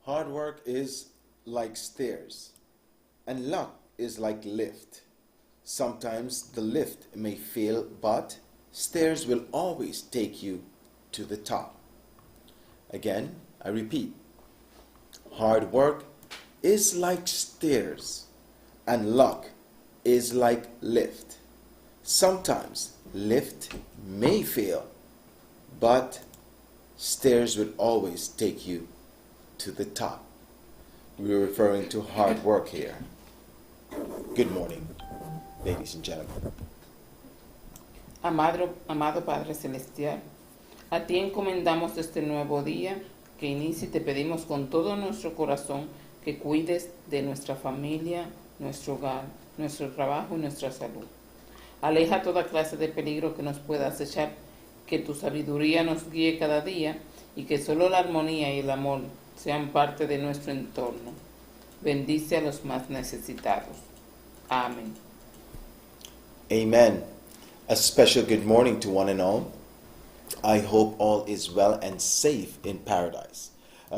Hard work is like stairs, and luck is like lift. Sometimes the lift may fail, but stairs will always take you to the top. Again, I repeat, hard work is like stairs, and luck is like lift. Sometimes lift may fail, but stairs will always take you to the top. We're referring to hard work here. Good morning, ladies and gentlemen. Amado Padre Celestial, a ti encomendamos este nuevo día que inicie y te pedimos con todo nuestro corazón que cuides de nuestra familia, nuestro hogar, nuestro trabajo y nuestra salud. Aleja toda clase de peligro que nos pueda acechar, que tu sabiduría nos guíe cada día y que solo la armonía y el amor sean parte de nuestro entorno. Bendice a los más necesitados. Amén. Amen. A special good morning to one and all. I hope all is well and safe in paradise.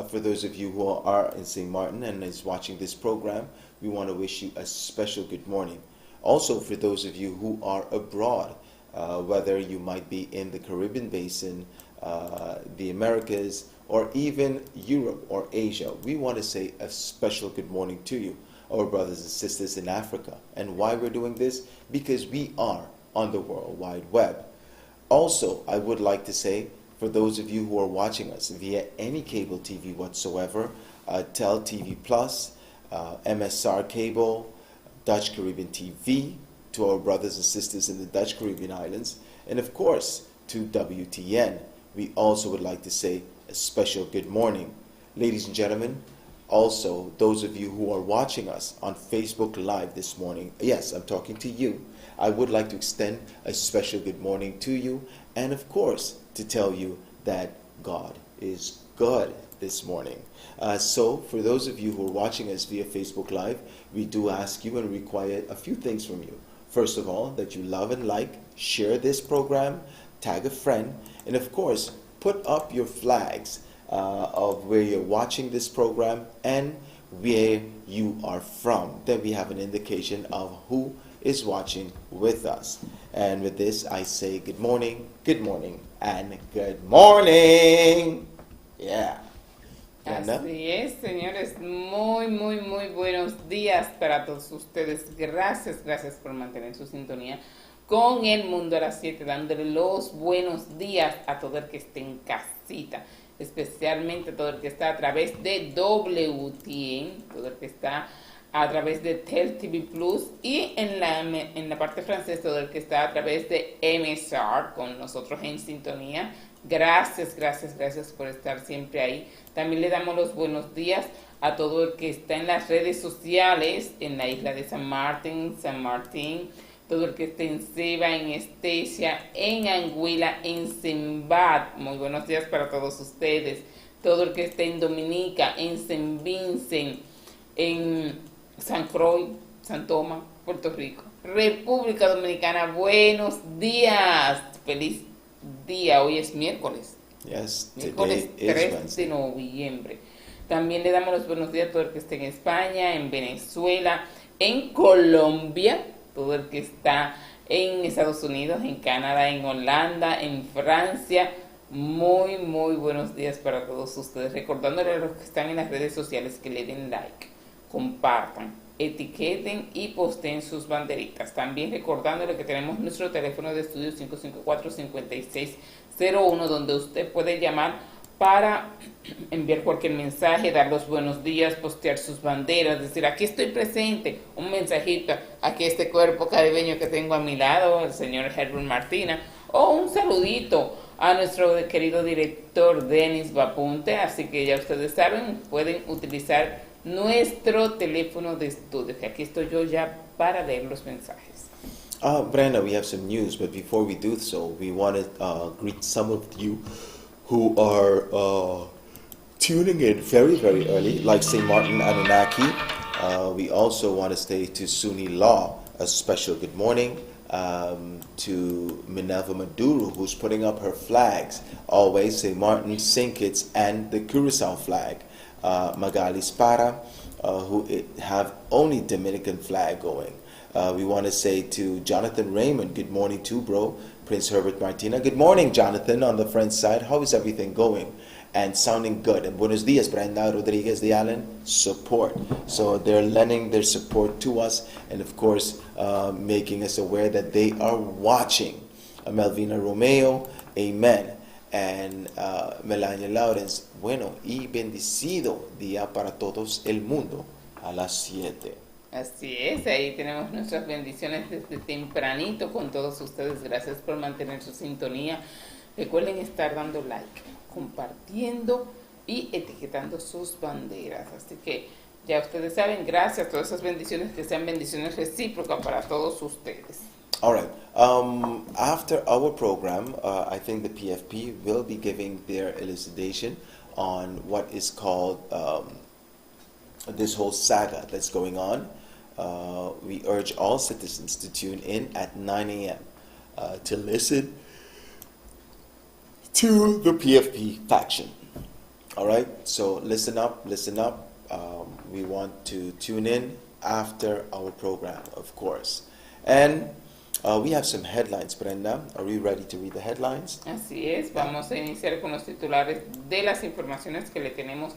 For those of you who are in St. Martin and is watching this program, we want to wish you a special good morning. Also, for those of you who are abroad, whether you might be in the Caribbean basin, the Americas, or even Europe or Asia, we want to say a special good morning to you, our brothers and sisters in Africa. And why we're doing this? Because we are on the World Wide Web. Also, I would like to say, for those of you who are watching us via any cable TV whatsoever, Tel TV Plus, MSR Cable, Dutch Caribbean TV, to our brothers and sisters in the Dutch Caribbean Islands, and of course to WTN, we also would like to say a special good morning. Ladies and gentlemen, also those of you who are watching us on Facebook Live this morning, yes, I'm talking to you, I would like to extend a special good morning to you, and of course to tell you that God is good this morning. So for those of you who are watching us via Facebook Live, we do ask you and require a few things from you. First of all, that you love and like, share this program, tag a friend, and of course, put up your flags of where you're watching this program and where you are from. Then we have an indication of who is watching with us. And with this, I say good morning, and good morning. Yeah. Así es, señores, muy buenos días para todos ustedes. Gracias por mantener su sintonía con El Mundo a las 7, dándole los buenos días a todo el que esté en casita, especialmente a todo el que está a través de WTN, todo el que está a través de Tel TV Plus y en la parte francesa, todo el que está a través de MSR con nosotros en sintonía. Gracias por estar siempre ahí. También le damos los buenos días a todo el que está en las redes sociales, en la isla de San Martín, todo el que está en Ceiba, en Estesia, en Anguila, en Zimbabwe. Muy buenos días para todos ustedes. Todo el que está en Dominica, en Saint Vincent, en San Croix, San Tomás, Puerto Rico, República Dominicana. Buenos días. Feliz día. Hoy es miércoles. Yes, miércoles today 3 is Wednesday. de noviembre. También le damos los buenos días a todo el que esté en España, en Venezuela, en Colombia, todo el que está en Estados Unidos, en Canadá, en Holanda, en Francia. Muy buenos días para todos ustedes. Recordándole a los que están en las redes sociales que le den like, compartan, etiqueten y posteen sus banderitas. También recordándole que tenemos nuestro teléfono de estudio 554-5601, donde usted puede llamar para enviar cualquier mensaje, dar los buenos días, postear sus banderas, decir aquí estoy presente, un mensajito, aquí este cuerpo caribeño que tengo a mi lado, el señor Herbert Martina, o un saludito a nuestro querido director Denis Bapunte. Así que ya ustedes saben, pueden utilizar nuestro teléfono de estudio, que aquí estoy yo ya para leer los mensajes. Brenda, we have some news, but before we do so, we want to greet some of you who are tuning in very early, like St. Martin Anunnaki. We also want to say to Sunni Law a special good morning. to Minerva Maduro, who's putting up her flags, always St. Martin, St. Kitts, and the Curacao flag. Magali Spara, who have only Dominican flag going. We want to say to Jonathan Raymond, good morning too, bro. Prince Herbert Martina, good morning, Jonathan, on the French side. How is everything going? And sounding good. And buenos dias, Brenda Rodriguez de Allen, support. So they're lending their support to us, and of course, making us aware that they are watching. Melvina Romeo, amen. And Melania Lawrence, bueno y bendecido día para todos el mundo a las 7. Así es, ahí tenemos nuestras bendiciones desde tempranito con todos ustedes. Gracias por mantener su sintonía. Recuerden estar dando like, compartiendo y etiquetando sus banderas. Así que ya ustedes saben, gracias a todas esas bendiciones, que sean bendiciones recíprocas para todos ustedes. All right. After our program, I think the PFP will be giving their elucidation on what is called this whole saga that's going on. We urge all citizens to tune in at 9 a.m. To listen to the PFP faction. All right? So listen up, listen up. We want to tune in after our program, of course. And we have some headlines, Brenda. Are we ready to read the headlines? Así es, vamos a iniciar con los titulares de las informaciones que le tenemos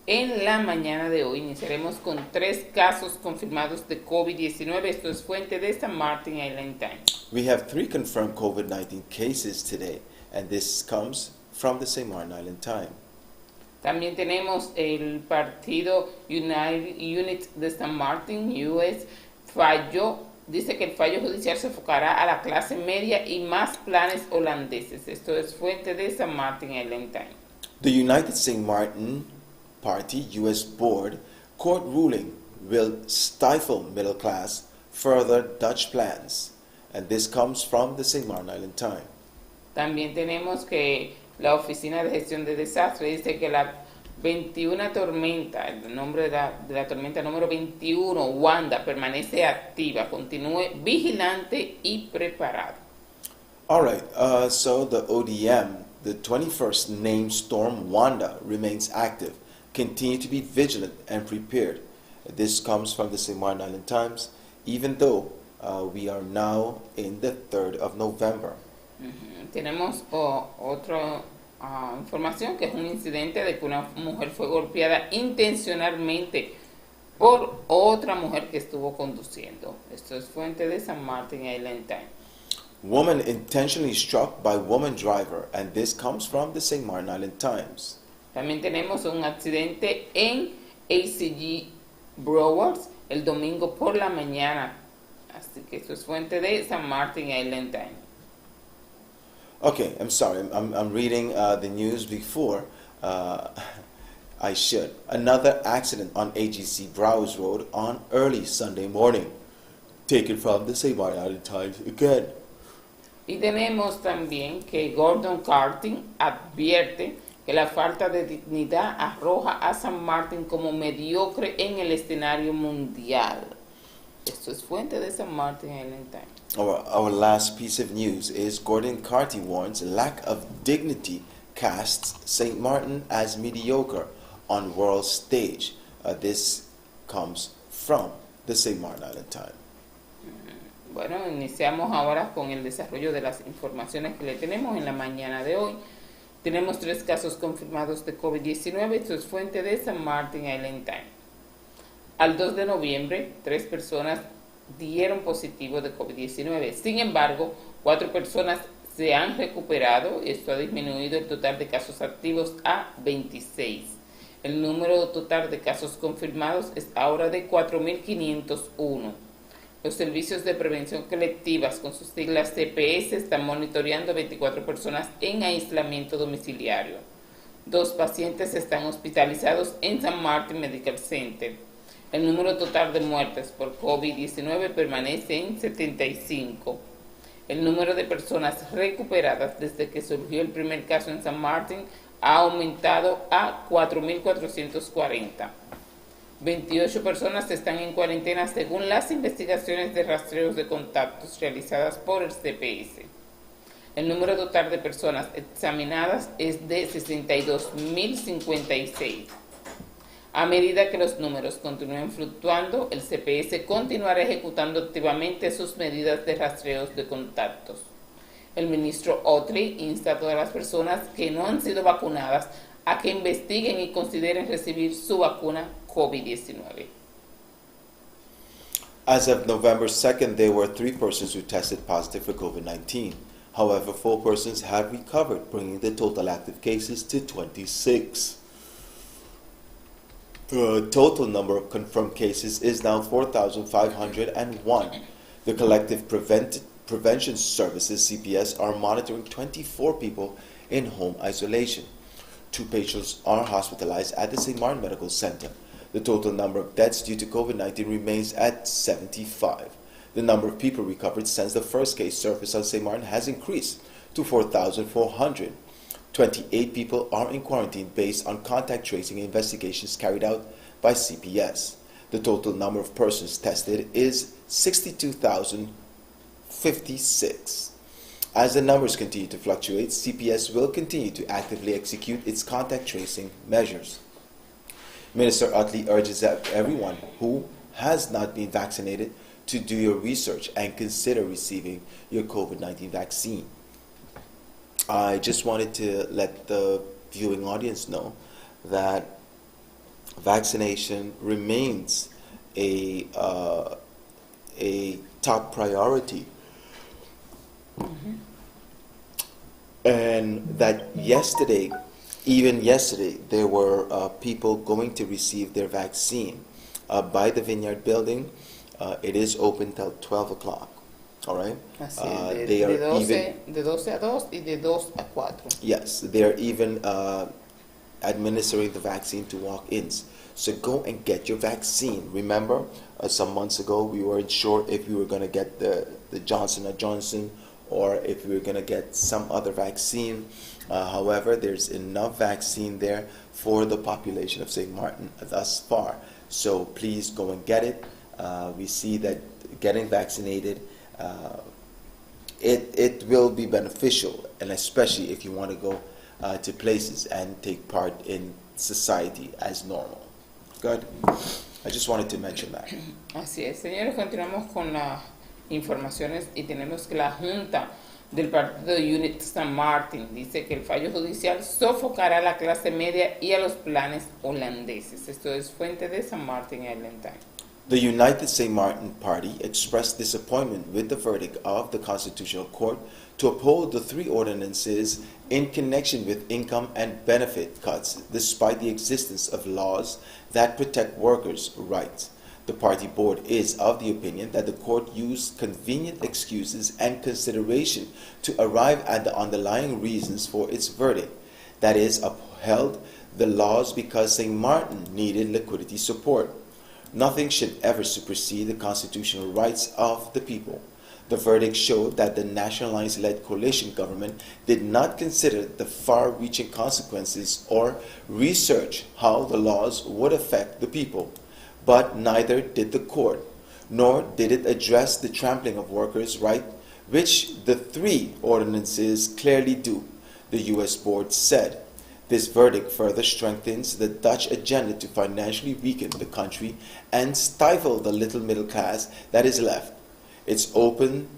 en la mañana de hoy. Iniciaremos con 3 casos confirmados de COVID-19. Esto es fuente de St. Martin Island Times. We have 3 confirmed COVID-19 cases today, and this comes from the St. Martin Island Times. También tenemos el partido Unit de St. Martin, US, dice que el fallo judicial se enfocará a la clase media y más planes holandeses. Esto es fuente de St. Martin Island Times. The United St. Martin Party U.S. Board court ruling will stifle middle class further Dutch plans. And this comes from the St. Martin Island Times. También tenemos que la Oficina de Gestión de Desastres dice que la 21 tormenta, el nombre de la tormenta número 21, Wanda, permanece activa, continúe vigilante y preparado. All right, so the ODM, the 21st named storm Wanda, remains active. Continue to be vigilant and prepared. This comes from the St. Martin Island Times, even though we are now in the 3rd of November. Tenemos otra información, que es un incidente de que una mujer fue golpeada intencionalmente por otra mujer que estuvo conduciendo. Esto es fuente de St. Martin Island Times. Woman intentionally struck by woman driver, and this comes from the St. Martin Island Times. También tenemos un accidente en ACG Browers el domingo por la mañana. Así que esto es fuente de St. Martin Island Times. Okay, I'm sorry. I'm reading the news before I should. Another accident on AGC Browers Road on early Sunday morning. Taken from the St. Martin Island Times again. Y tenemos también que Gordon Carting advierte que la falta de dignidad arroja a San Martín como mediocre en el escenario mundial. Esto es fuente de St. Martin Island Times. Our last piece of news is Gordon Carty warns lack of dignity casts St. Martin as mediocre on world stage. This comes from the St. Martin Island Times. Bueno, iniciamos ahora con el desarrollo de las informaciones que le tenemos en la mañana de hoy. Tenemos 3 casos confirmados de COVID-19. Esto es fuente de St. Martin Island Times. Al 2 de noviembre, 3 personas dieron positivo de COVID-19. Sin embargo, 4 personas se han recuperado. Esto ha disminuido el total de casos activos a 26. El número total de casos confirmados es ahora de 4.501. Los servicios de prevención colectivas, con sus siglas CPS, están monitoreando 24 personas en aislamiento domiciliario. 2 pacientes están hospitalizados en St. Martin Medical Center. El número total de muertes por COVID-19 permanece en 75. El número de personas recuperadas desde que surgió el primer caso en St. Martin ha aumentado a 4.440. 28 personas están en cuarentena según las investigaciones de rastreos de contactos realizadas por el CPS. El número total de personas examinadas es de 62.056. A medida que los números continúen fluctuando, el CPS continuará ejecutando activamente sus medidas de rastreos de contactos. El ministro Otley insta a todas las personas que no han sido vacunadas a que investiguen y consideren recibir su vacuna COVID-19. As of November 2nd, there were 3 persons who tested positive for COVID-19. However, 4 persons have recovered, bringing the total active cases to 26. The total number of confirmed cases is now 4,501. The collective prevention services, CPS, are monitoring 24 people in home isolation. 2 patients are hospitalized at the St. Martin Medical Center. The total number of deaths due to COVID-19 remains at 75. The number of people recovered since the first case surfaced on St. Martin has increased to 4,400. 28 people are in quarantine based on contact tracing investigations carried out by CPS. The total number of persons tested is 62,056. As the numbers continue to fluctuate, CPS will continue to actively execute its contact tracing measures. Minister Utley urges everyone who has not been vaccinated to do your research and consider receiving your COVID-19 vaccine. I just wanted to let the viewing audience know that vaccination remains a top priority. And that even yesterday, there were people going to receive their vaccine by the Vineyard Building. It is open till 12 o'clock. All right. Así, de 12 a 2 y de 2 a 4. Yes, they are even administering the vaccine to walk-ins. So go and get your vaccine. Remember, some months ago we weren't sure if we were going to get the Johnson & Johnson or if we were going to get some other vaccine. However, there's enough vaccine there for the population of St. Martin thus far. So please go and get it. We see that getting vaccinated, it will be beneficial, and especially if you want to go to places and take part in society as normal. Good. I just wanted to mention that. Así es, señores, continuamos con las informaciones y tenemos que la Junta del Partido Unit San Martin dice que el fallo judicial sofocará a la clase media y a los planes holandeses. Esto es fuente de San Martin Island Times. The United St. Martin Party expressed disappointment with the verdict of the Constitutional Court to uphold the 3 ordinances in connection with income and benefit cuts, despite the existence of laws that protect workers' rights. The party board is of the opinion that the court used convenient excuses and consideration to arrive at the underlying reasons for its verdict, that is, upheld the laws because St. Martin needed liquidity support. Nothing should ever supersede the constitutional rights of the people. The verdict showed that the National Alliance-led coalition government did not consider the far-reaching consequences or research how the laws would affect the people. But neither did the court, nor did it address the trampling of workers' rights, which the 3 ordinances clearly do, the U.S. board said. This verdict further strengthens the Dutch agenda to financially weaken the country and stifle the little middle class that is left. It opens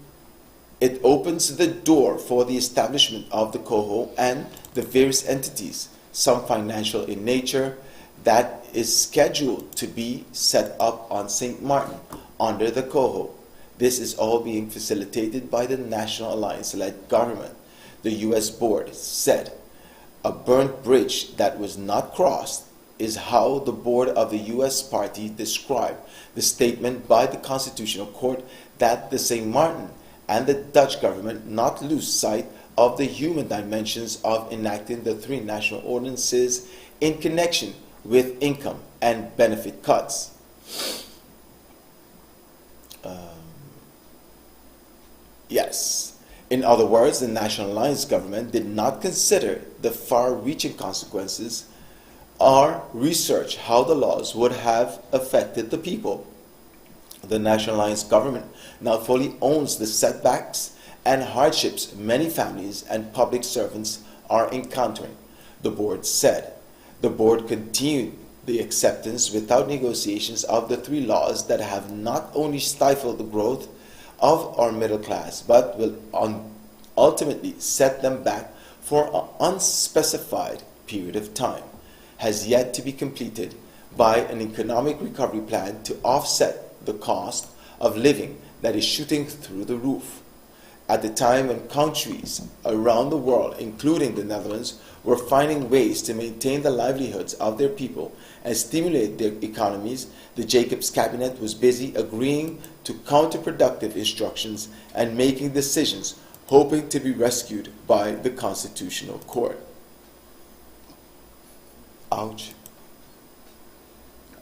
the door for the establishment of the COHO and the various entities, some financial in nature, that is scheduled to be set up on St. Martin under the COHO. This is all being facilitated by the National Alliance-led government. The U.S. board said, "A burnt bridge that was not crossed," is how the board of the U.S. party described the statement by the Constitutional Court that the St. Martin and the Dutch government not lose sight of the human dimensions of enacting the 3 national ordinances in connection with income and benefit cuts. Yes. In other words, the National Alliance government did not consider the far-reaching consequences or research how the laws would have affected the people. The National Alliance government now fully owns the setbacks and hardships many families and public servants are encountering, the board said. The board continued the acceptance without negotiations of the 3 laws that have not only stifled the growth of our middle class, but will ultimately set them back for an unspecified period of time, has yet to be completed by an economic recovery plan to offset the cost of living that is shooting through the roof. At the time when countries around the world, including the Netherlands, were finding ways to maintain the livelihoods of their people and stimulate their economies, the Jacobs cabinet was busy agreeing to counterproductive instructions and making decisions, hoping to be rescued by the Constitutional Court. Ouch.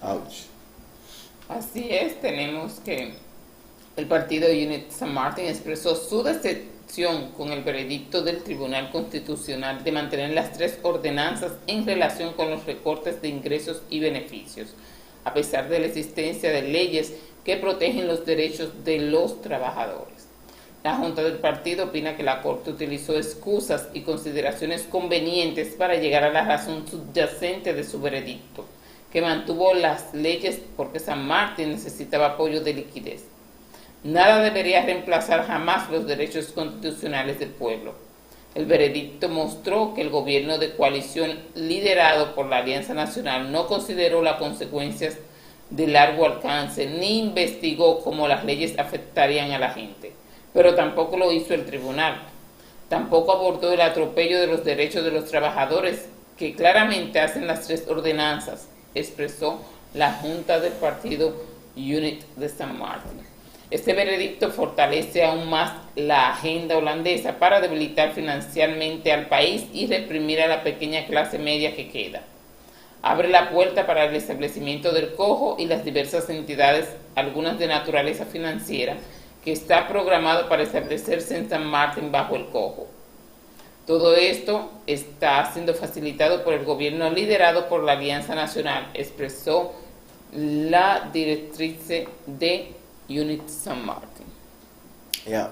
Ouch. Así es, tenemos que el partido Unit San Martin expresó su decepción con el veredicto del Tribunal Constitucional de mantener las 3 ordenanzas en relación con los recortes de ingresos y beneficios, a pesar de la existencia de leyes que protegen los derechos de los trabajadores. La Junta del Partido opina que la Corte utilizó excusas y consideraciones convenientes para llegar a la razón subyacente de su veredicto, que mantuvo las leyes porque San Martín necesitaba apoyo de liquidez. Nada debería reemplazar jamás los derechos constitucionales del pueblo. El veredicto mostró que el gobierno de coalición liderado por la Alianza Nacional no consideró las consecuencias de largo alcance ni investigó cómo las leyes afectarían a la gente, pero tampoco lo hizo el tribunal. Tampoco abordó el atropello de los derechos de los trabajadores que claramente hacen las 3 ordenanzas, expresó la Junta del Partido Unit de San Martín. Este veredicto fortalece aún más la agenda holandesa para debilitar financieramente al país y reprimir a la pequeña clase media que queda. Abre la puerta para el establecimiento del cojo y las diversas entidades, algunas de naturaleza financiera, que está programado para establecerse en San Martín bajo el cojo. Todo esto está siendo facilitado por el gobierno liderado por la Alianza Nacional, expresó la directrice de Unit San Martín. Yeah.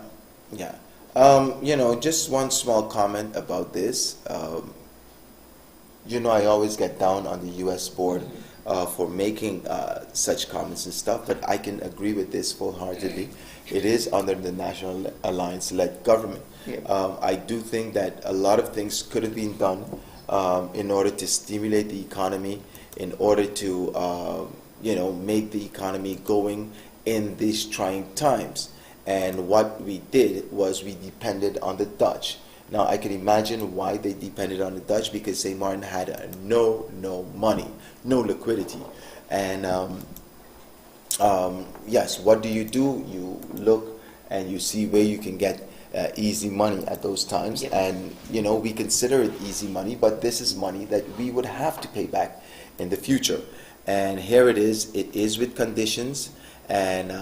Just one small comment about this. I always get down on the U.S. board for making such comments and stuff, but I can agree with this full-heartedly. It is under the National Alliance-led government. Yeah. I do think that a lot of things could have been done in order to stimulate the economy, in order to, make the economy going in these trying times. And what we did was we depended on the Dutch. Now, I can imagine why they depended on the Dutch, because St. Martin had no money, no liquidity. And yes, what do? You look and you see where you can get easy money at those times. Yep. And, we consider it easy money, but this is money that we would have to pay back in the future. And here it is with conditions, and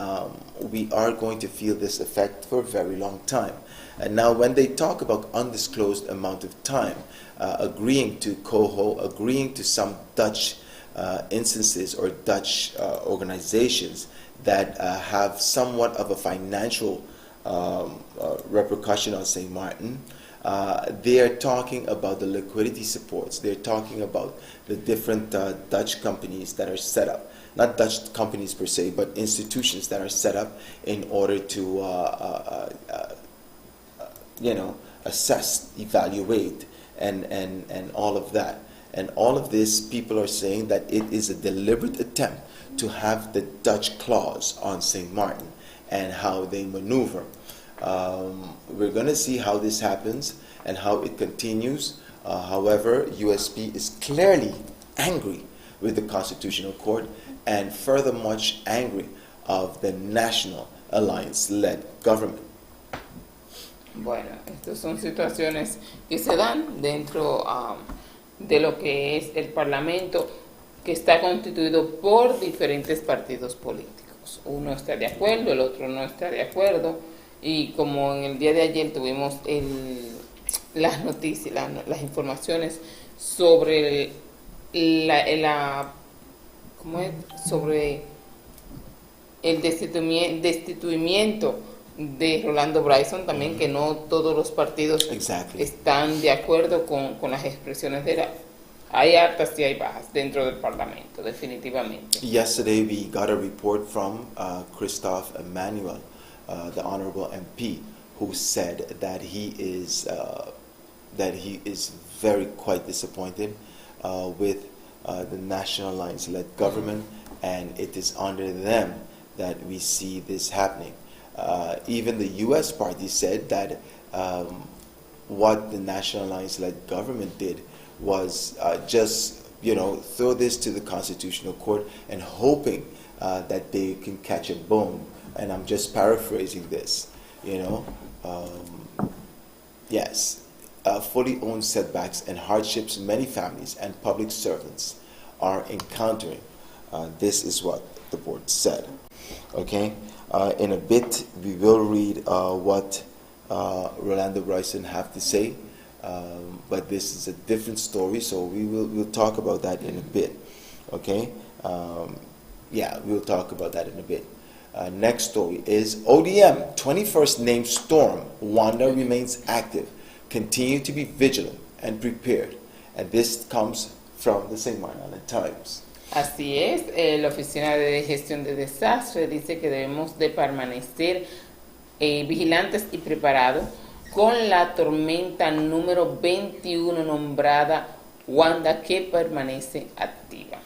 we are going to feel this effect for a very long time. And now when they talk about undisclosed amount of time, agreeing to coho, agreeing to some Dutch instances or Dutch organizations that have somewhat of a financial repercussion on St. Martin, they are talking about the liquidity supports. They're talking about the different Dutch companies that are set up. Not Dutch companies per se, but institutions that are set up in order to assess, evaluate, and all of that. And all of this, people are saying that it is a deliberate attempt to have the Dutch clause on St. Martin and how they maneuver. We're going to see how this happens and how it continues. However, USP is clearly angry with the Constitutional Court and further much angry of the National Alliance-led government. Bueno, estas son situaciones que se dan dentro de lo que es el Parlamento, que está constituido por diferentes partidos políticos. Uno está de acuerdo, el otro no está de acuerdo, y como en el día de ayer tuvimos las noticias, las informaciones sobre ¿cómo es? Sobre el destituimiento de Rolando Bryson también, que no todos los partidos están de acuerdo con las expresiones de él. Hay altas y hay bajas dentro del Parlamento, definitivamente. Yesterday we got a report from Christophe Emmanuel, the honorable MP, who said that he is very quite disappointed with the National Alliance-led government, and it is under them that we see this happening. Even the U.S. party said that what the National Alliance-led government did was just, throw this to the Constitutional Court and hoping that they can catch a bone. And I'm just paraphrasing this, yes, fully owned setbacks and hardships many families and public servants are encountering. This is what the board said. Okay, in a bit we will read what Rolando Bryson have to say, but this is a different story, so we'll talk about that in a bit. Okay, we'll talk about that in a bit. Next story is ODM 21st named storm. Wanda remains active. Continue to be vigilant and prepared. And this comes from the St. Martin Island Times. Así es, la Oficina de Gestión de Desastres dice que debemos de permanecer vigilantes y preparados con la tormenta número 21 nombrada Wanda, que permanece activa.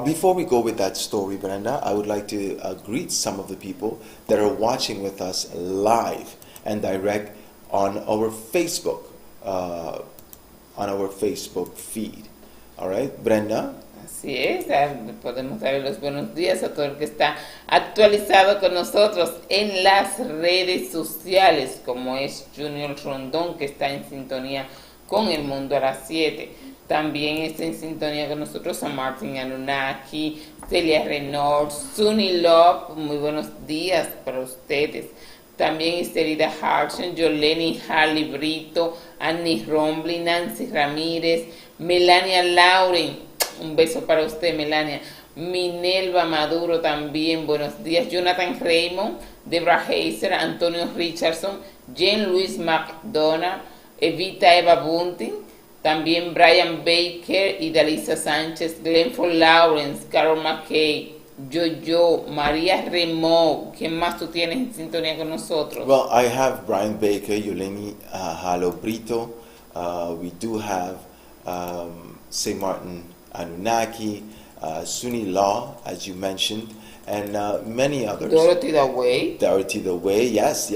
Before we go with that story, Brenda, I would like to greet some of the people that are watching with us live and direct on our Facebook feed. All right, Brenda? Así es, podemos darle los buenos días a todo el que está actualizado con nosotros en las redes sociales, como es Junior Rondón, que está en sintonía con El Mundo a las 7. También está en sintonía con nosotros a Martin Anunnaki, Celia Renault, Sunny Love, muy buenos días para ustedes. También Esterida Harchen, Yoleni Harley Brito, Annie Rombly, Nancy Ramírez, Melania Lauren, un beso para usted, Melania. Minelva Maduro también, buenos días. Jonathan Raymond, Debra Heiser, Antonio Richardson, Jean Louis McDonald, Evita Eva Bunting, también Brian Baker y Dalisa Sánchez, Glenford Lawrence, Carol McKay, Yo, María Remo. ¿Quién más tú tienes en sintonía con nosotros? Well, I have Brian Baker, Yoleni Halo Brito. We do have St. Martin Anunnaki, Sunny Law, as you mentioned, and many others. Dorothy the Way, yes.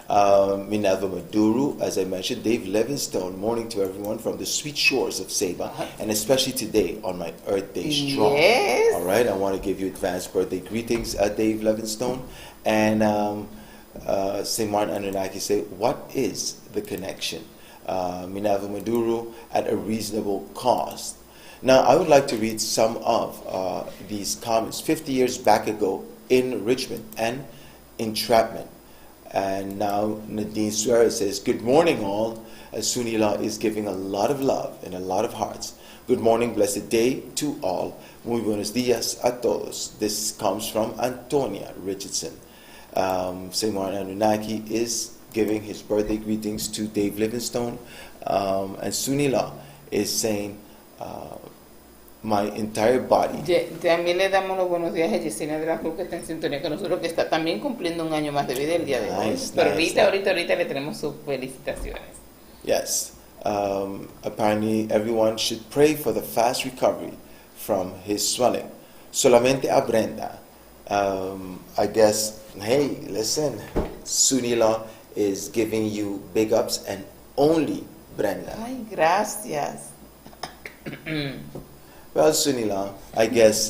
Minerva Maduro, as I mentioned, Dave Livingstone, morning to everyone from the sweet shores of Saba, and especially today on my Earth Day Strong. Yes. All right, I want to give you advanced birthday greetings, Dave Livingstone. And St. Martin Anunnaki say, what is the connection? Minerva Maduro at a reasonable cost. Now, I would like to read some of these comments. 50 years back ago in Richmond and entrapment. And now Nadine Suarez says, good morning all. Sunila is giving a lot of love and a lot of hearts. Good morning, blessed day to all. Muy buenos días a todos. This comes from Antonia Richardson. St. Martin Anunnaki is giving his birthday greetings to Dave Livingstone. And Sunila is saying, my entire body. También le damos los buenos días a Yesenia de la Cruz, que está en sintonía con nosotros, que está también cumpliendo un año más de vida el día de hoy. Pero ahorita le tenemos sus felicitaciones. Yes. Apparently everyone should pray for the fast recovery from his swelling. Solamente a Brenda. I guess, hey, listen, Sunila is giving you big ups and only Brenda. Ay, gracias. Well, Sunila, I guess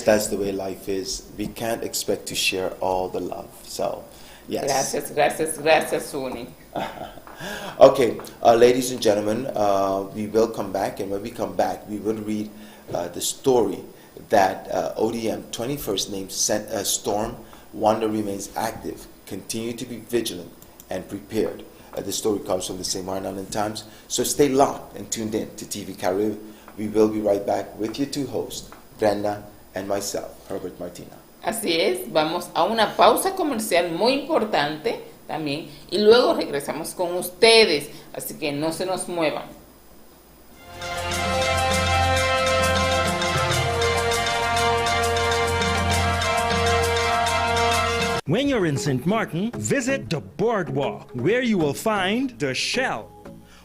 that's the way life is. We can't expect to share all the love. So, yes. Gracias, Suni. Okay, ladies and gentlemen, we will come back, and when we come back, we will read the story that ODM 21st named Storm Wanda remains active. Continue to be vigilant and prepared. The story comes from the St. Martin Island Times. So stay locked and tuned in to TV Carib. We will be right back with your two hosts, Brenda and myself, Herbert Martina. Así es, vamos a una pausa comercial muy importante también y luego regresamos con ustedes, así que no se nos muevan. When you're in St. Martin, visit the Boardwalk, where you will find the Shell.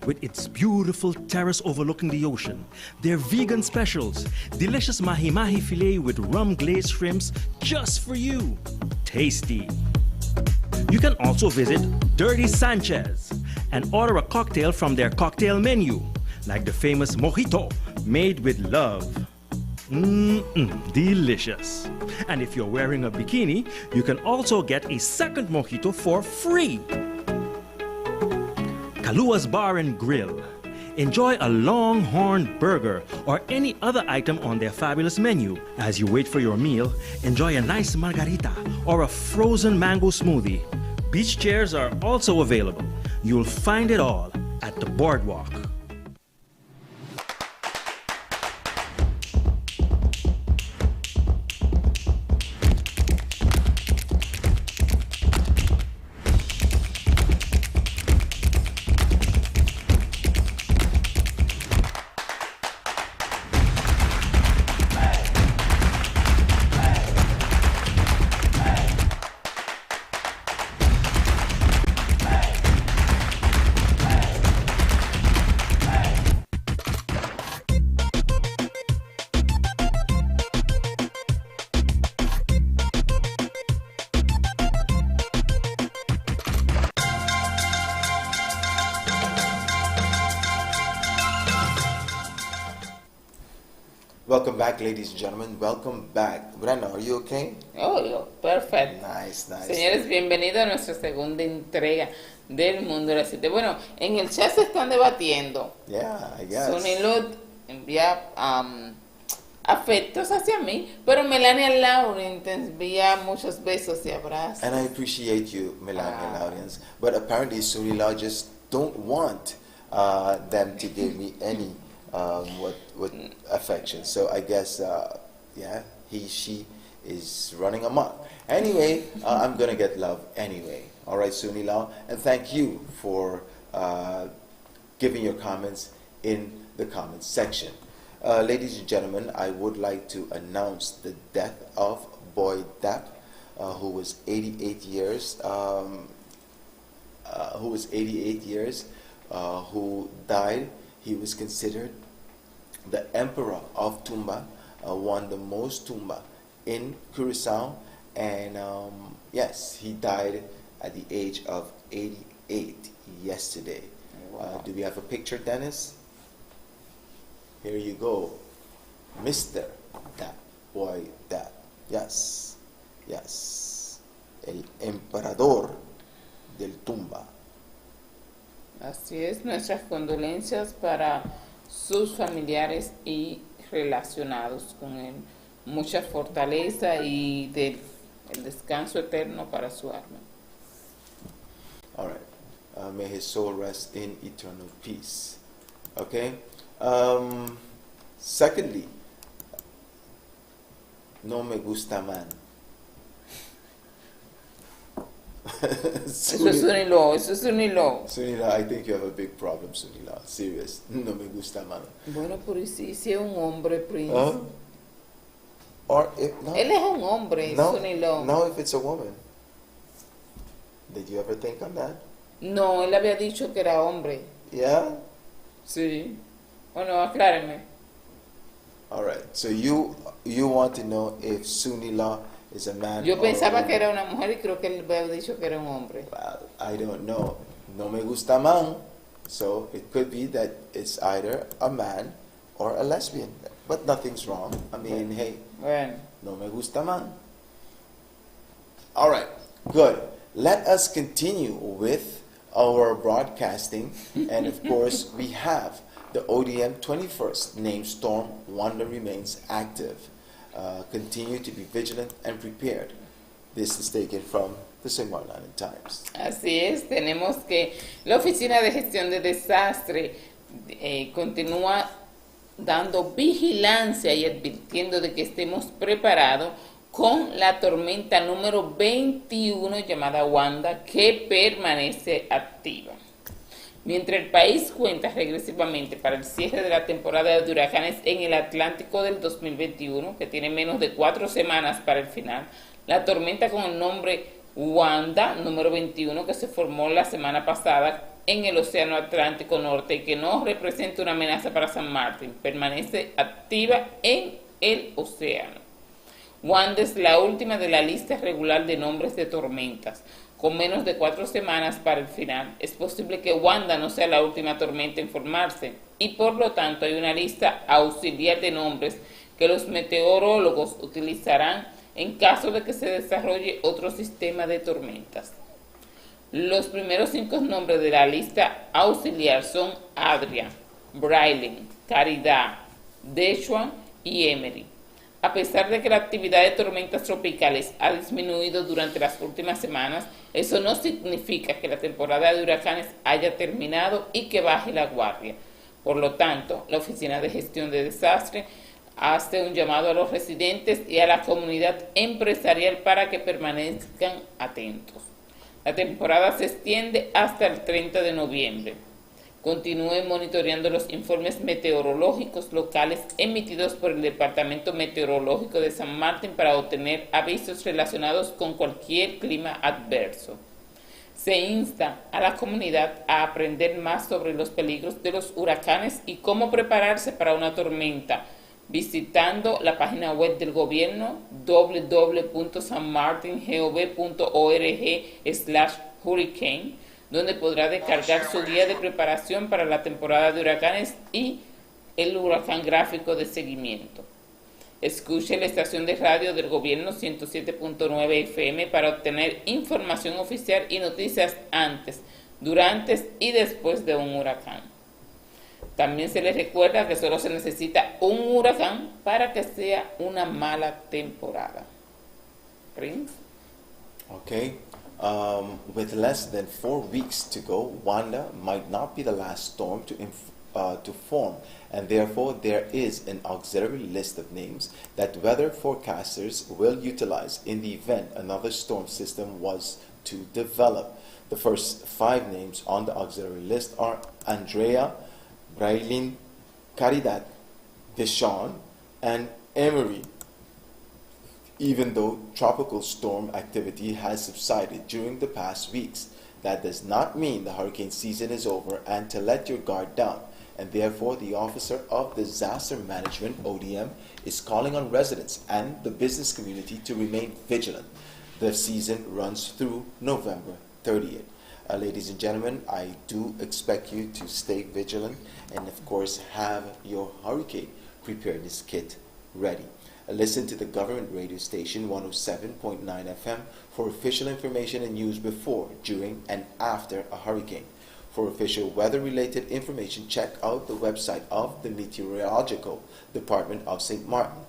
With its beautiful terrace overlooking the ocean, their vegan specials, delicious mahi-mahi filet with rum glazed shrimps just for you. Tasty. You can also visit Dirty Sanchez and order a cocktail from their cocktail menu, like the famous mojito made with love. Delicious. And if you're wearing a bikini, you can also get a second mojito for free. Kalua's Bar and Grill. Enjoy a Longhorn burger or any other item on their fabulous menu. As you wait for your meal, enjoy a nice margarita or a frozen mango smoothie. Beach chairs are also available. You'll find it all at the Boardwalk. Welcome back, ladies and gentlemen. Welcome back. Brenda, are you okay? Oh, perfecto. Nice. Señores, bienvenidos a nuestra segunda entrega del Mundo de las 7. Bueno, en el chat se están debatiendo. Yeah, I guess. Sonny Lud envía afectos hacia mí, pero Melania Laurent te envía muchos besos y abrazos. And I appreciate you, Melania Laurens. But apparently, Sunila just don't want them to give me any what affection. So I guess, she is running amok. Anyway, I'm gonna get love anyway. All right, Sunila, and thank you for giving your comments in the comments section. Ladies and gentlemen, I would like to announce the death of Boy Depp, who was 88 years. Who died. He was considered the emperor of Tumba, won the most Tumba in Curacao, and yes, he died at the age of 88 yesterday. Wow. Do we have a picture, Dennis? Here you go, Mr. Depp, Boy Depp. Yes, el emperador del Tumba. Así es, nuestras condolencias para sus familiares y relacionados con él. Mucha fortaleza y el descanso eterno para su alma. All right. May his soul rest in eternal peace. Okay. Secondly, no me gusta man. Eso es un hilo. Sunila, I think you have a big problem, Sunila. Serious. No me gusta man. Bueno, pero si es un hombre, Prince. Or if no. Él es un hombre, No, Sunilo. no, if it's a woman. Did you ever think on that? No, él había dicho que era hombre. Yeah? Sí. Bueno, acláreme. All right. So you want to know if Sunila is a man Yo or a pensaba woman? que era una mujer y creo que él había dicho que era un hombre. Well, I don't know. No me gusta man. So it could be that it's either a man or a lesbian. But nothing's wrong. I mean, hey, Bueno. no me gusta man. All right, good. Let us continue with our broadcasting. And of course, we have the ODM 21st named Storm Wonder remains active. Continue to be vigilant and prepared. This is taken from the St. Martin Island Times. Así es, tenemos que la Oficina de Gestión de Desastre continúa dando vigilancia y advirtiendo de que estemos preparados con la tormenta número 21 llamada Wanda, que permanece activa. Mientras el país cuenta regresivamente para el cierre de la temporada de huracanes en el Atlántico del 2021, que tiene menos de 4 semanas para el final, la tormenta con el nombre Wanda número 21, que se formó la semana pasada en el Océano Atlántico Norte y que no representa una amenaza para San Martín, permanece activa en el océano. Wanda es la última de la lista regular de nombres de tormentas, con menos de 4 semanas para el final. Es posible que Wanda no sea la última tormenta en formarse y por lo tanto hay una lista auxiliar de nombres que los meteorólogos utilizarán en caso de que se desarrolle otro sistema de tormentas. Los primeros 5 nombres de la lista auxiliar son Adria, Braylon, Caridad, Dechuan y Emery. A pesar de que la actividad de tormentas tropicales ha disminuido durante las últimas semanas, eso no significa que la temporada de huracanes haya terminado y que baje la guardia. Por lo tanto, la Oficina de Gestión de Desastre hace un llamado a los residentes y a la comunidad empresarial para que permanezcan atentos. La temporada se extiende hasta el 30 de noviembre. Continúen monitoreando los informes meteorológicos locales emitidos por el Departamento Meteorológico de San Martín para obtener avisos relacionados con cualquier clima adverso. Se insta a la comunidad a aprender más sobre los peligros de los huracanes y cómo prepararse para una tormenta, visitando la página web del gobierno www.sanmartingov.org/hurricane, donde podrá descargar su guía de preparación para la temporada de huracanes y el huracán gráfico de seguimiento. Escuche la estación de radio del gobierno 107.9 FM para obtener información oficial y noticias antes, durante y después de un huracán. También se les recuerda que solo se necesita un huracán para que sea una mala temporada. Prince. Okay. With less than 4 weeks to go, Wanda might not be the last storm to form, and therefore there is an auxiliary list of names that weather forecasters will utilize in the event another storm system was to develop. The first 5 names on the auxiliary list are Andrea, Braylon, Caridad, Deshawn, and Emery. Even though tropical storm activity has subsided during the past weeks, that does not mean the hurricane season is over and to let your guard down. And therefore, the Officer of Disaster Management, ODM, is calling on residents and the business community to remain vigilant. The season runs through November 30th. Ladies and gentlemen, I do expect you to stay vigilant and, of course, have your hurricane preparedness kit ready. Listen to the government radio station 107.9 FM for official information and news before, during, and after a hurricane. For official weather-related information, check out the website of the Meteorological Department of St. Martin,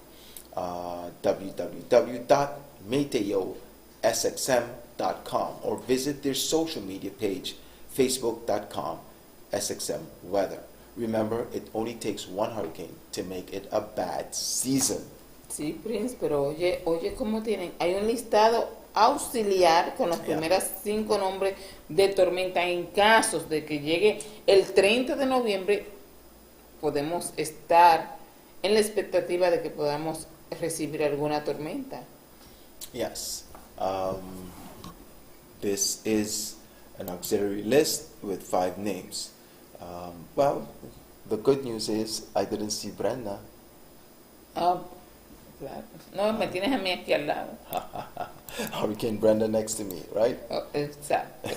www.meteosxm.com, or visit their social media page, facebook.com, SXM Weather. Remember, it only takes one hurricane to make it a bad season. Sí, Prince, pero oye cómo tienen. Hay un listado auxiliar con los primeros 5 nombres de tormenta. En casos de que llegue el 30 de noviembre, podemos estar en la expectativa de que podamos recibir alguna tormenta. Yes. This is an auxiliary list with 5 names. Well, the good news is I didn't see Brenda. Claro. No, me tienes a mí aquí al lado. Hurricane Brenda next to me, right? Oh, exacto.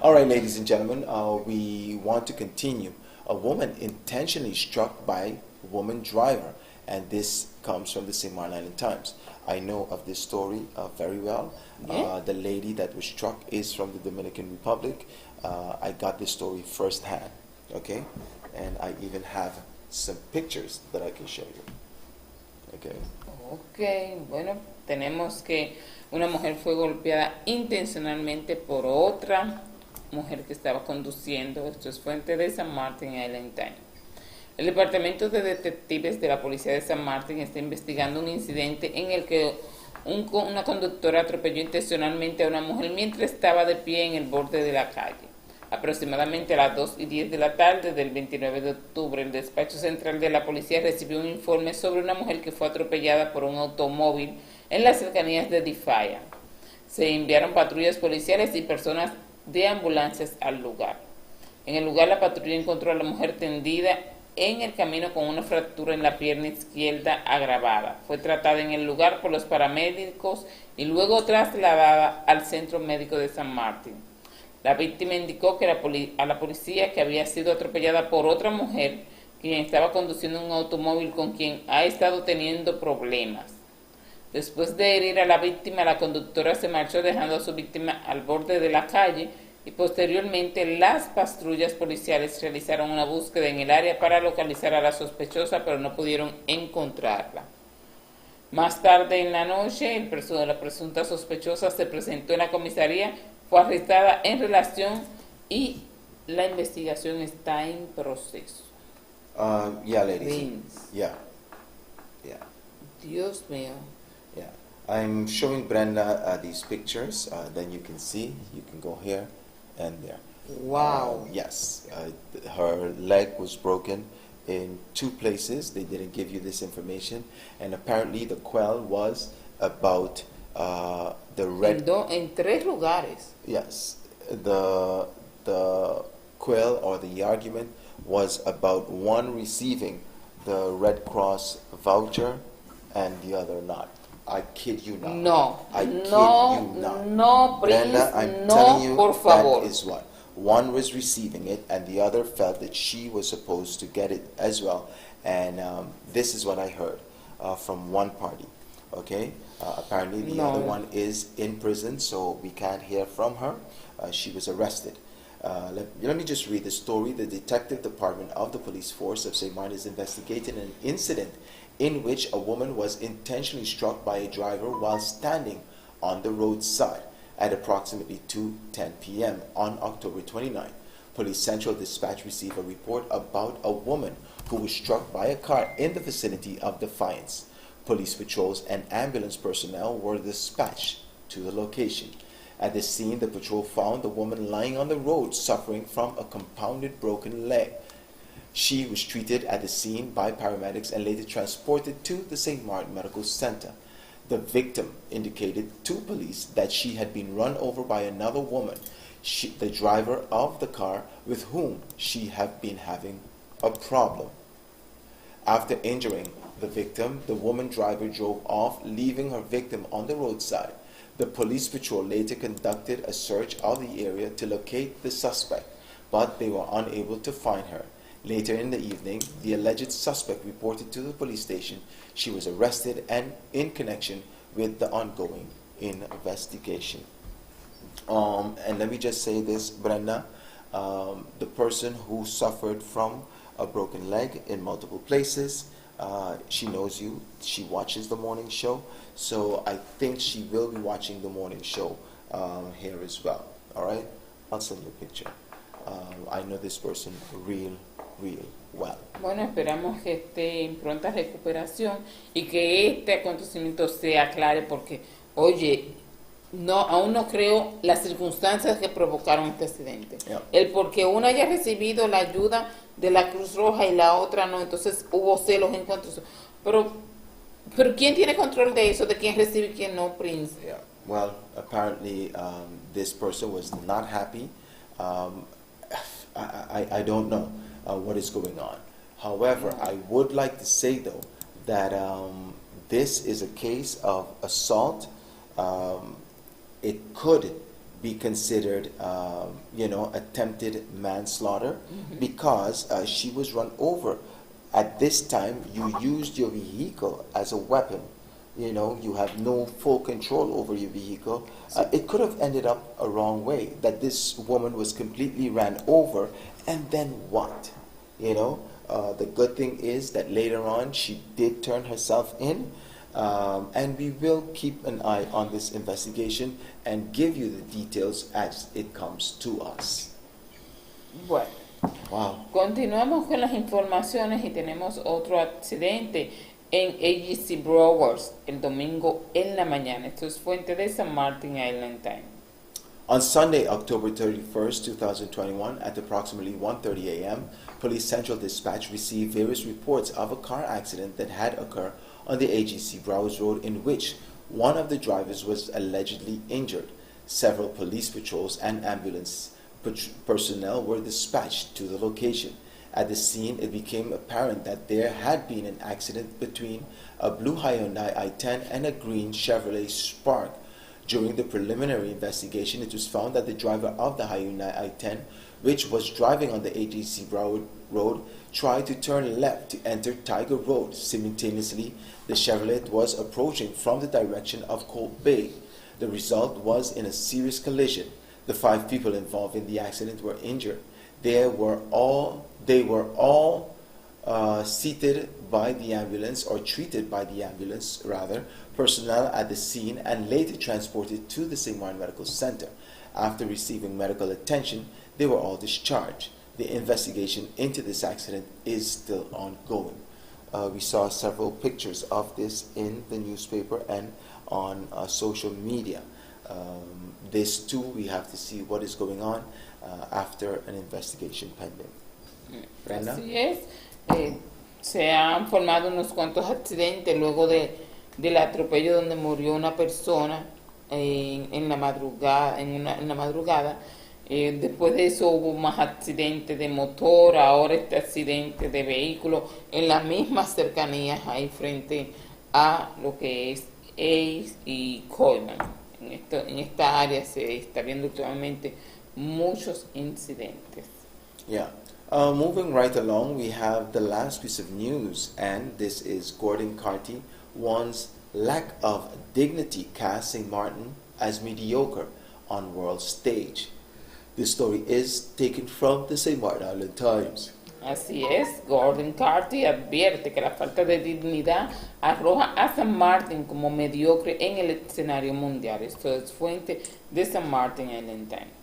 All right, ladies and gentlemen, we want to continue. A woman intentionally struck by a woman driver, and this comes from the St. Martin Island Times. I know of this story very well. Yeah. The lady that was struck is from the Dominican Republic. I got this story firsthand, okay? And I even have some pictures that I can show you. Okay. Ok, bueno, tenemos que una mujer fue golpeada intencionalmente por otra mujer que estaba conduciendo. Esto es fuente de San Martin Island Times. El Departamento de Detectives de la Policía de San Martin está investigando un incidente en el que una conductora atropelló intencionalmente a una mujer mientras estaba de pie en el borde de la calle. Aproximadamente a las 2:10 de la tarde del 29 de octubre, el despacho central de la policía recibió un informe sobre una mujer que fue atropellada por un automóvil en las cercanías de Defiant. Se enviaron patrullas policiales y personas de ambulancias al lugar. En el lugar, la patrulla encontró a la mujer tendida en el camino con una fractura en la pierna izquierda agravada. Fue tratada en el lugar por los paramédicos y luego trasladada al Centro Médico de San Martín. La víctima indicó que a la policía que había sido atropellada por otra mujer, quien estaba conduciendo un automóvil con quien ha estado teniendo problemas. Después de herir a la víctima, la conductora se marchó dejando a su víctima al borde de la calle y posteriormente las patrullas policiales realizaron una búsqueda en el área para localizar a la sospechosa, pero no pudieron encontrarla. Más tarde en la noche, la presunta sospechosa se presentó en la comisaría, fue arrestada en relación y la investigación está en proceso. Yeah, ladies. Vince. Yeah. Dios mío. Yeah. I'm showing Brenda these pictures. Then you can see. You can go here and there. Wow. Yes. Her leg was broken in 2 places. They didn't give you this information. And apparently the quell was about the red... En 3 lugares. Yes. The quell or the argument was about one receiving the Red Cross voucher and the other not. I kid you not. No. I kid you not. No, Brenda, I'm telling you, por favor. that is what. One was receiving it, and the other felt that she was supposed to get it as well. And this is what I heard from one party. Okay? Apparently, the other one is in prison, so we can't hear from her. She was arrested. Let me just read the story. The Detective Department of the Police Force of St. Martin is investigating an incident in which a woman was intentionally struck by a driver while standing on the roadside at approximately 2:10 p.m. on October 29. Police Central Dispatch received a report about a woman who was struck by a car in the vicinity of Defiance. Police patrols and ambulance personnel were dispatched to the location. At the scene, the patrol found the woman lying on the road suffering from a compounded broken leg. She was treated at the scene by paramedics and later transported to the St. Martin Medical Center. The victim indicated to police that she had been run over by another woman, the driver of the car with whom she had been having a problem. After injuring the victim, the woman driver drove off, leaving her victim on the roadside. The police patrol later conducted a search of the area to locate the suspect, but they were unable to find her. Later in the evening, the alleged suspect reported to the police station. She was arrested and in connection with the ongoing investigation. And let me just say this, Brenda, the person who suffered from a broken leg in multiple places, she knows you, she watches the morning show, so I think she will be watching the morning show here as well. All right? I'll send you a picture. I know this person real well. Bueno, esperamos que esté en pronta recuperación y que este acontecimiento se aclare porque, oye, aún no creo las circunstancias que provocaron este accidente. Yeah. El porque una haya recibido la ayuda de la Cruz Roja y la otra no, entonces hubo celos en cuanto a eso. Pero ¿quién tiene control de eso? ¿De quién recibe y quién no, Prince? Yeah. Well, apparently this person was not happy. I don't know what is going on. However, I would like to say, though, that this is a case of assault. It could be considered, attempted manslaughter because she was run over. At this time, you used your vehicle as a weapon. You have no full control over your vehicle. It could have ended up a wrong way, that this woman was completely ran over, and then what? The good thing is that later on she did turn herself in. And we will keep an eye on this investigation and give you the details as it comes to us. Bueno, Wow. continuamos con las informaciones y tenemos otro accidente en AGC Browers el domingo en la mañana. Esto es fuente de San Martin Island Time. On Sunday, October 31st, 2021, at approximately 1:30 a.m., Police Central Dispatch received various reports of a car accident that had occurred on the AGC Browers Road in which one of the drivers was allegedly injured. Several police patrols and ambulance personnel were dispatched to the location. At the scene, it became apparent that there had been an accident between a blue Hyundai i10 and a green Chevrolet Spark. During the preliminary investigation, it was found that the driver of the Hyundai i10, which was driving on the AGC Broward Road, tried to turn left to enter Tiger Road. Simultaneously, the Chevrolet was approaching from the direction of Cold Bay. The result was in a serious collision. The 5 people involved in the accident were injured. They were all seated by the ambulance, or treated by the ambulance rather, personnel at the scene, and later transported to the St. Martin Medical Center. After receiving medical attention, they were all discharged. The investigation into this accident is still ongoing. We saw several pictures of this in the newspaper and on social media. This too, we have to see what is going on after an investigation pending. Brenda? Así es. Se han formado unos cuantos accidentes luego del atropello donde murió una persona en la madrugada. Después de eso hubo más accidentes de motor, ahora este accidente de vehículo en las mismas cercanías ahí frente a lo que es Ace y Coleman. En esta área se está viendo últimamente muchos incidentes. Yeah. Moving right along, we have the last piece of news, and this is Gordon Carty one's lack of dignity cast St. Martin as mediocre on world stage. This story is taken from the St. Martin Island Times. Así es, Gordon Carty advierte que la falta de dignidad arroja a San Martin como mediocre en el escenario mundial. Esto es fuente de San Martin Island Time.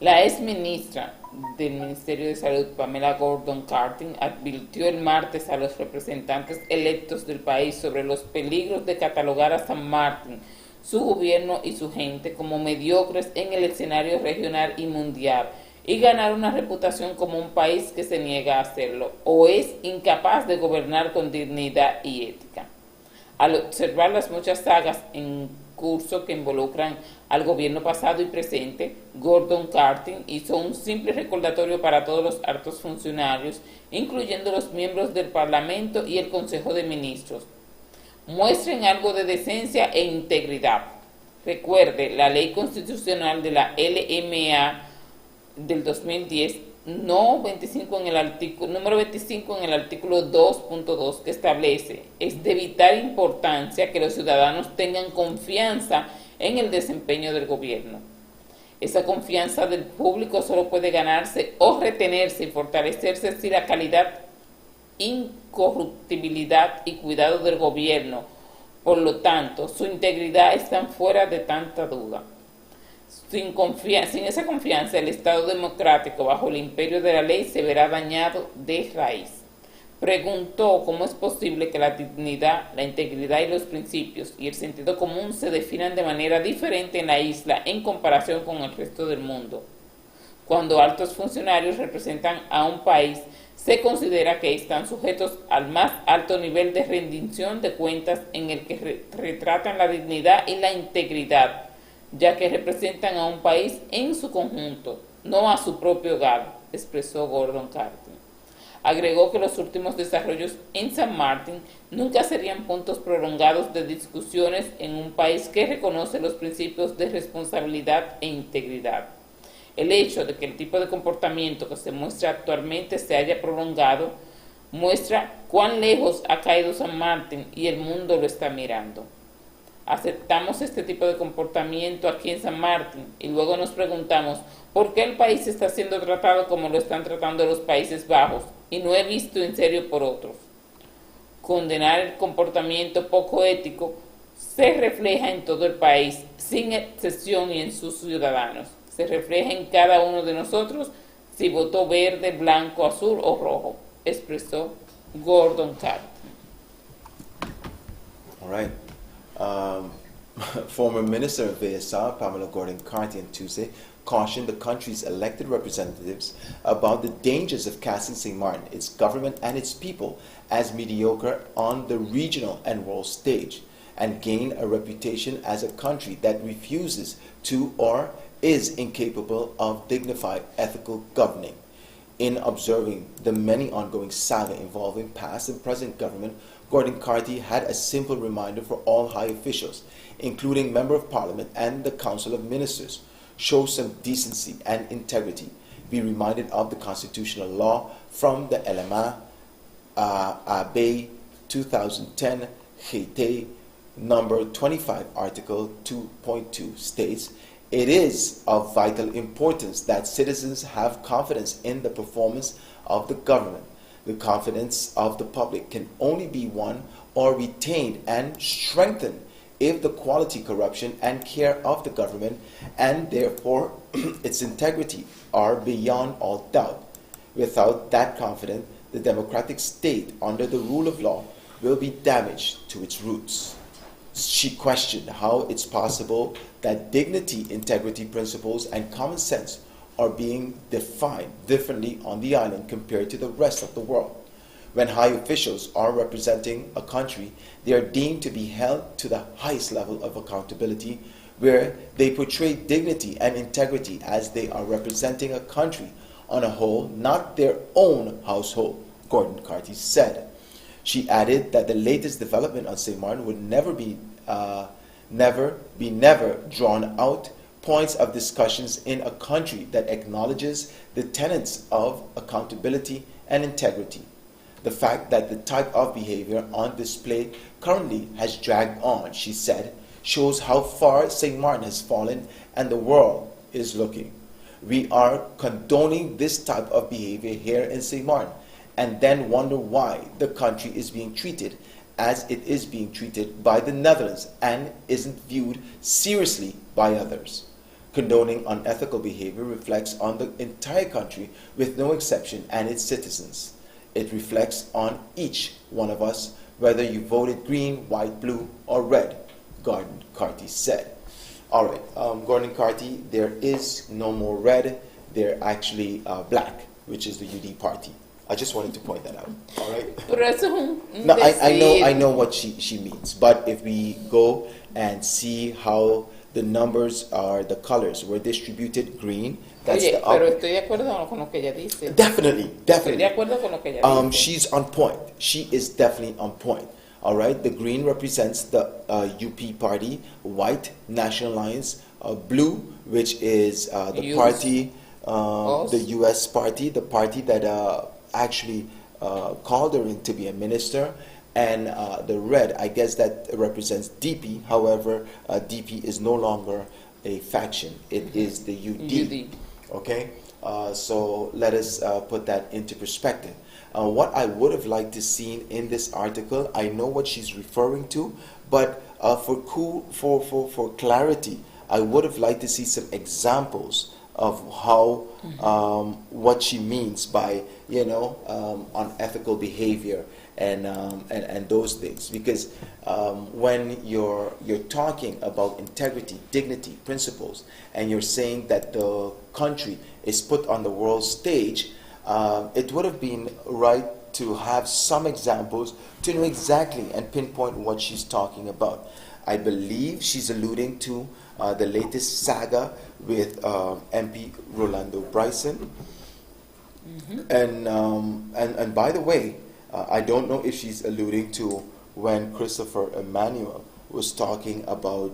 La ex ministra del Ministerio de Salud, Pamela Gordon Carty, advirtió el martes a los representantes electos del país sobre los peligros de catalogar a San Martin, su gobierno y su gente como mediocres en el escenario regional y mundial, y ganar una reputación como un país que se niega a hacerlo o es incapaz de gobernar con dignidad y ética. Al observar las muchas sagas en curso que involucran al gobierno pasado y presente, Gordon Carty hizo un simple recordatorio para todos los altos funcionarios, incluyendo los miembros del Parlamento y el Consejo de Ministros. Muestren algo de decencia e integridad. Recuerde, la ley constitucional de la LMA del 2010, número 25 en el artículo 2.2, que establece: es de vital importancia que los ciudadanos tengan confianza en el desempeño del gobierno. Esa confianza del público solo puede ganarse o retenerse y fortalecerse si la calidad, incorruptibilidad y cuidado del gobierno, por lo tanto, su integridad están fuera de tanta duda. Sin esa confianza, el Estado democrático bajo el imperio de la ley se verá dañado de raíz. Preguntó cómo es posible que la dignidad, la integridad y los principios y el sentido común se definan de manera diferente en la isla en comparación con el resto del mundo. Cuando altos funcionarios representan a un país, se considera que están sujetos al más alto nivel de rendición de cuentas en el que retratan la dignidad y la integridad, ya que representan a un país en su conjunto, no a su propio hogar, expresó Gordon Carty. Agregó que los últimos desarrollos en San Martin nunca serían puntos prolongados de discusiones en un país que reconoce los principios de responsabilidad e integridad. El hecho de que el tipo de comportamiento que se muestra actualmente se haya prolongado muestra cuán lejos ha caído San Martin y el mundo lo está mirando. Aceptamos este tipo de comportamiento aquí en San Martin y luego nos preguntamos por qué el país está siendo tratado como lo están tratando los Países Bajos y no he visto en serio por otros. condenar el comportamiento poco ético se refleja en todo el país, sin excepción, y en sus ciudadanos. Se refleja en cada uno de nosotros si votó verde, blanco, azul o rojo, expresó Gordon Carter. All right. Former Minister of VSR, Pamela Gordon Carty, on Tuesday cautioned the country's elected representatives about the dangers of casting St. Martin, its government, and its people as mediocre on the regional and world stage, and gain a reputation as a country that refuses to or is incapable of dignified ethical governing. In observing the many ongoing saga involving past and present government, Gordon Carty had a simple reminder for all high officials, including Member of Parliament and the Council of Ministers. Show some decency and integrity. Be reminded of the constitutional law from the LMA Abbey 2010 Gete number 25, Article 2.2 states, "It is of vital importance that citizens have confidence in the performance of the government. The confidence of the public can only be won or retained and strengthened if the quality, corruption, and care of the government, and therefore its integrity, are beyond all doubt. Without that confidence, the democratic state under the rule of law will be damaged to its roots." She questioned how it's possible that dignity, integrity principles, and common sense are being defined differently on the island compared to the rest of the world. When high officials are representing a country, they are deemed to be held to the highest level of accountability, where they portray dignity and integrity as they are representing a country on a whole, not their own household, Gordon Carty said. She added that the latest development on St. Martin would never be drawn out points of discussions in a country that acknowledges the tenets of accountability and integrity. The fact that the type of behavior on display currently has dragged on, she said, shows how far St. Martin has fallen and the world is looking. We are condoning this type of behavior here in St. Martin and then wonder why the country is being treated as it is being treated by the Netherlands and isn't viewed seriously by others. Condoning unethical behavior reflects on the entire country with no exception and its citizens. It reflects on each one of us, whether you voted green, white, blue, or red, Gordon Carty said. All right, Gordon Carty, there is no more red, they're actually black, which is the UD party. I just wanted to point that out. All right. No, I know what she means, but if we go and see how the numbers are, the colors were distributed green. That's Oye, the pero estoy de acuerdo con lo que ella dice. Definitely. Estoy de acuerdo con lo que ella dice. She's on point. She is definitely on point. All right. The green represents the UP party, white National Alliance, blue, which is the US. party, the U.S. party, the party that actually called her in to be a minister. And the red, I guess that represents DP. However, DP is no longer a faction. It is the UD. Okay? So let us put that into perspective. What I would have liked to see in this article, I know what she's referring to, but for clarity, I would have liked to see some examples of how what she means by unethical behavior and those things, because when you're talking about integrity, dignity, principles, and you're saying that the country is put on the world stage, it would have been right to have some examples to know exactly and pinpoint what she's talking about. I believe she's alluding to the latest saga with MP Rolando Bryson. And by the way, I don't know if she's alluding to when Christopher Emmanuel was talking about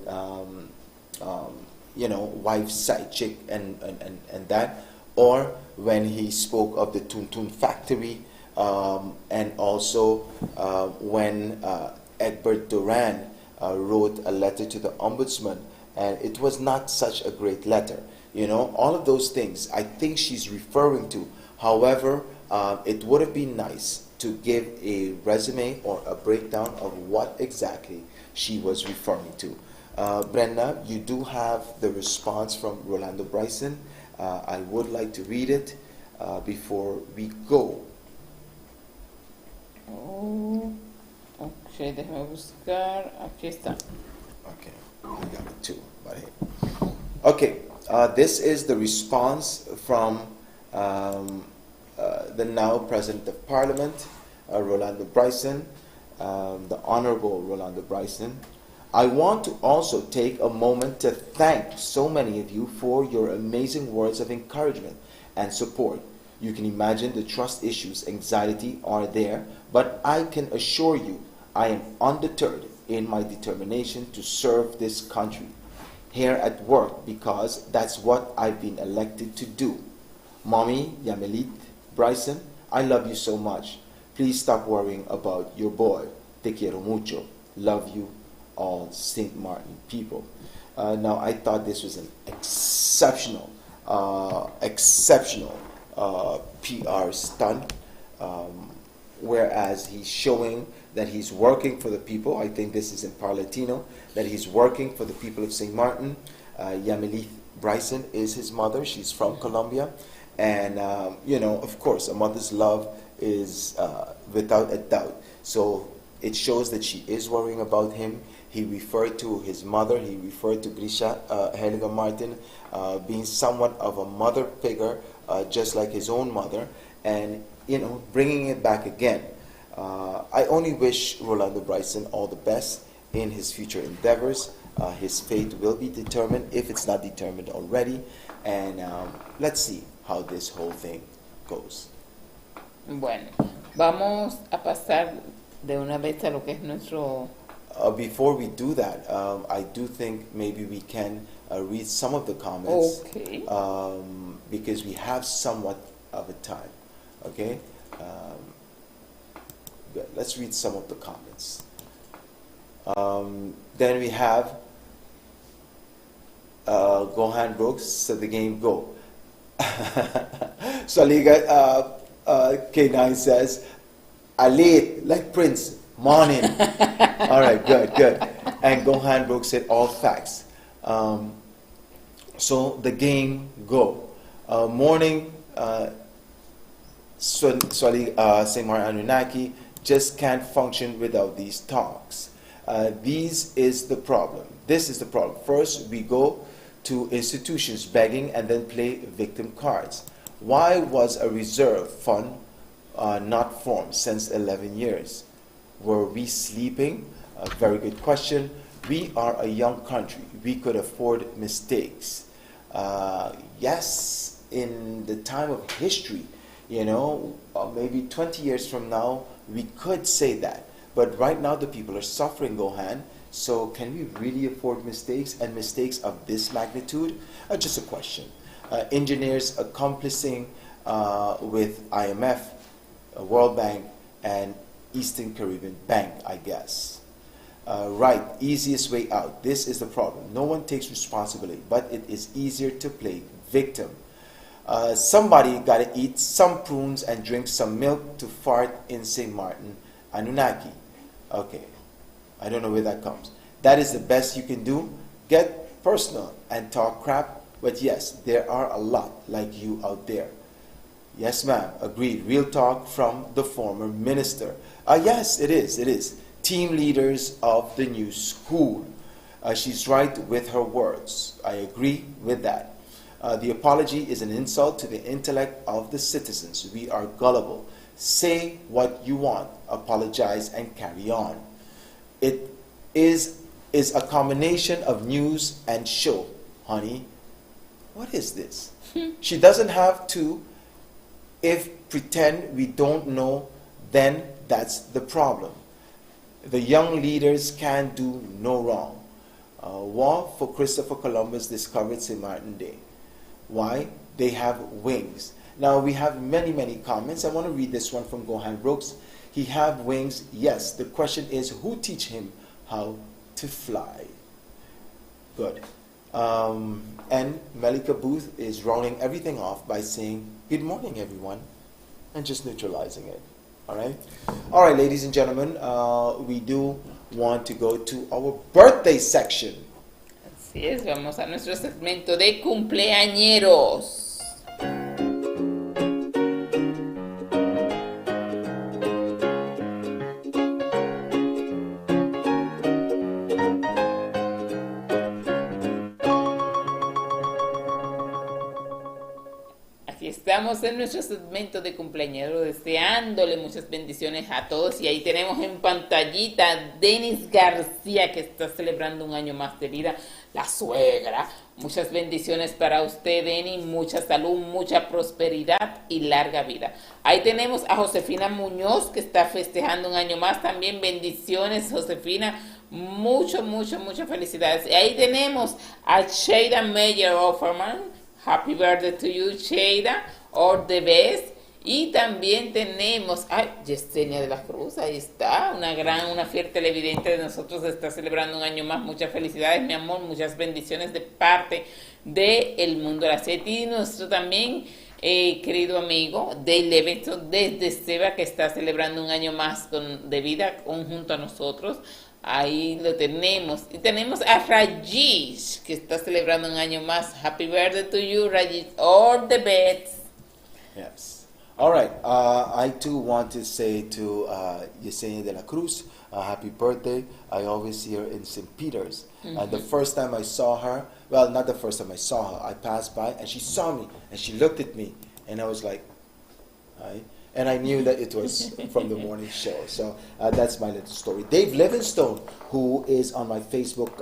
wife's side chick and that, or when he spoke of the Tuntun factory, and also when Egbert Duran wrote a letter to the ombudsman, and it was not such a great letter. All of those things I think she's referring to. However, it would have been nice to give a resume or a breakdown of what exactly she was referring to. Brenda, you do have the response from Rolando Bryson. I would like to read it before we go. Oh, ok, déjame buscar. Aquí está. Okay, I got it too. But hey. Okay, this is the response from the now President of Parliament, Rolando Bryson, the Honorable Rolando Bryson. I want to also take a moment to thank so many of you for your amazing words of encouragement and support. You can imagine the trust issues, anxiety are there, but I can assure you I am undeterred in my determination to serve this country here at work because that's what I've been elected to do. Mommy Yamelit Bryson, I love you so much. Please stop worrying about your boy. Te quiero mucho. Love you all, St. Martin people. Now, I thought this was an exceptional PR stunt, whereas he's showing that he's working for the people. I think this is in Parlatino, that he's working for the people of St. Martin. Yamelit Bryson is his mother. She's from Colombia. And, of course, a mother's love is without a doubt. So it shows that she is worrying about him. He referred to his mother. He referred to Grisha Helga Martin being somewhat of a mother figure, just like his own mother. And, bringing it back again. I only wish Rolando Bryson all the best in his future endeavors. His fate will be determined, if it's not determined already. And let's see how this whole thing goes. Bueno, vamos a pasar de una vez a lo que es nuestro... Before we do that, I do think maybe we can read some of the comments. Okay. Because we have somewhat of a time. Okay? Good. Let's read some of the comments. Then we have Gohan Brooks, so the game go. Swaliga K9 says, Alit, like Prince, morning. All right, good. And Gohan Brooks said, all facts. So the game go. Morning, Swali St. Martin Anunnaki just can't function without these talks. This is the problem. First, we go to institutions begging and then play victim cards. Why was a reserve fund not formed since 11 years? Were we sleeping? A very good question. We are a young country. We could afford mistakes. Yes, in the time of history, maybe 20 years from now, we could say that. But right now, the people are suffering, Gohan. So can we really afford mistakes, and mistakes of this magnitude? Just a question. Engineers accomplishing with IMF, World Bank, and Eastern Caribbean Bank, I guess. Right, easiest way out. This is the problem. No one takes responsibility, but it is easier to play victim. Somebody got to eat some prunes and drink some milk to fart in St. Martin, Anunnaki. Okay, I don't know where that comes. That is the best you can do. Get personal and talk crap. But yes, there are a lot like you out there. Yes, ma'am, agreed. Real talk from the former minister. Yes, it is. Team leaders of the new school. She's right with her words. I agree with that. The apology is an insult to the intellect of the citizens. We are gullible. Say what you want, apologize, and carry on. It is a combination of news and show, honey. What is this? She doesn't have to. If pretend we don't know, then that's the problem. The young leaders can do no wrong. War for Christopher Columbus discovered St. Martin Day. Why? They have wings. Now we have many comments. I want to read this one from Gohan Brooks. He have wings. Yes. The question is, who teach him how to fly? Good. And Melika Booth is rounding everything off by saying, good morning, everyone, and just neutralizing it. All right, ladies and gentlemen, we do want to go to our birthday section. Así es, vamos a nuestro segmento de cumpleañeros. Estamos en nuestro segmento de cumpleaños deseándole muchas bendiciones a todos y ahí tenemos en pantallita a Denis García que está celebrando un año más de vida, la suegra. Muchas bendiciones para usted, Denis, mucha salud, mucha prosperidad y larga vida. Ahí tenemos a Josefina Muñoz que está festejando un año más, también bendiciones, Josefina. Muchas felicidades. Y ahí tenemos a Sheida Meyer Offerman. Happy birthday to you, Sheida, all the best. Y también tenemos a Yesenia de la Cruz, ahí está, una fiel televidente de nosotros, está celebrando un año más. Muchas felicidades, mi amor, muchas bendiciones de parte del mundo de la SET. Y nuestro también querido amigo Dale Levinson desde Seba, que está celebrando un año más de vida junto a nosotros. Ahí lo tenemos. Y tenemos a Rajesh, que está celebrando un año más. Happy birthday to you, Rajesh. All the best. Yes. All right. I too want to say to Yesenia de la Cruz, happy birthday. I always see her in St. Peter's. And the first time I saw her, well, not the first time I saw her, I passed by and she saw me and she looked at me. And I was like, hi. And I knew that it was from the morning show. So that's my little story. Dave Livingstone, who is on my Facebook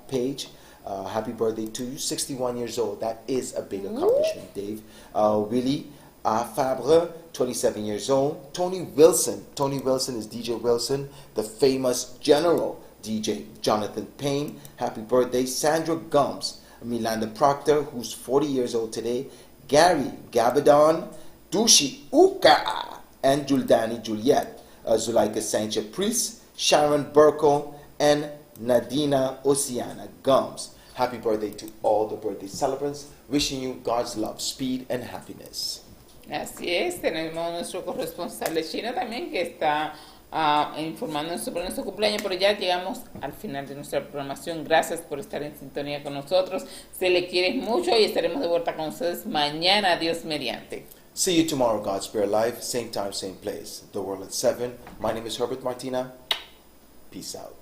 page, happy birthday to you, 61 years old. That is a big accomplishment, Dave. Willie Fabre, 27 years old. Tony Wilson is DJ Wilson, the famous general DJ Jonathan Payne. Happy birthday. Sandra Gums, Milanda Proctor, who's 40 years old today. Gary Gabadon, Dushi Uka, and Juldani Juliet, Zuleika Sanchez Priest, Sharon Burkle, and Nadina Oceana Gums. Happy birthday to all the birthday celebrants. Wishing you God's love, speed, and happiness. Así es, tenemos nuestro corresponsal chino también que está informándonos sobre nuestro cumpleaños, pero ya llegamos al final de nuestra programación. Gracias por estar en sintonía con nosotros. Se le quiere mucho y estaremos de vuelta con ustedes mañana, Dios mediante. See you tomorrow, God's Spirit Live, same time, same place. The World at 7. My name is Herbert Martina. Peace out.